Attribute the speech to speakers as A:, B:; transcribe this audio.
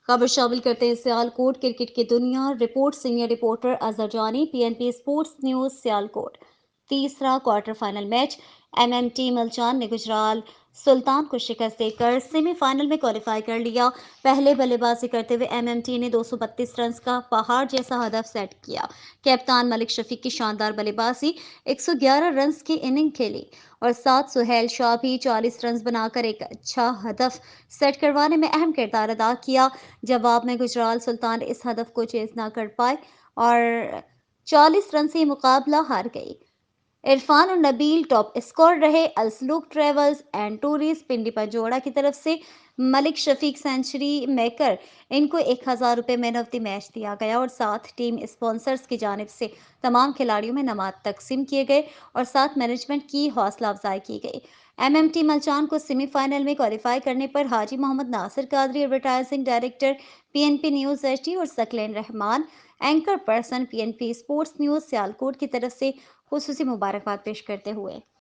A: خبر شامل کرتے ہیں سیالکوٹ کرکٹ کی دنیا رپورٹ سینئر رپورٹر اظہر جانی PNP اسپورٹس نیوز سیالکوٹ تیسرا کوارٹر فائنل میچ MMT ملچان نے گجرال سلطان کو شکست دے کر سیمی فائنل میں کوالیفائی کر لیا۔ پہلے بلے بازی کرتے ہوئے MMT نے 232 رنز کا پہاڑ جیسا ہدف سیٹ کیا۔ کپتان ملک شفیق کی شاندار بلے بازی 111 رنز کی اننگ کھیلی اور ساتھ سہیل شاہ بھی 40 رنز بنا کر ایک اچھا ہدف سیٹ کروانے میں اہم کردار ادا کیا۔ جواب میں گجرال سلطان اس ہدف کو چیز نہ کر پائے اور 40 رن سے یہ مقابلہ ہار گئی۔ عرفان اور نبیل ٹاپ اسکور رہے۔ السلوک ٹریولز اینڈ ٹورز پنڈی پنجوڑا کی طرف سے ملک شفیق سینچری میکر ان کو 1000 روپے مین آف دی میچ دیا گیا اور ساتھ ٹیم اسپانسرز کی جانب سے تمام کھلاڑیوں میں انعامات تقسیم کیے گئے اور ساتھ مینجمنٹ کی حوصلہ افزائی کی گئی۔ MMT ملچان کو سیمی فائنل میں کوالیفائی کرنے پر Haji Muhammad Nasir Qadri advertising director PNP news HD اور Saqlain Rehman anchor person PNP sports news Sialkot کی طرف سے خصوصی مبارکباد پیش کرتے ہوئے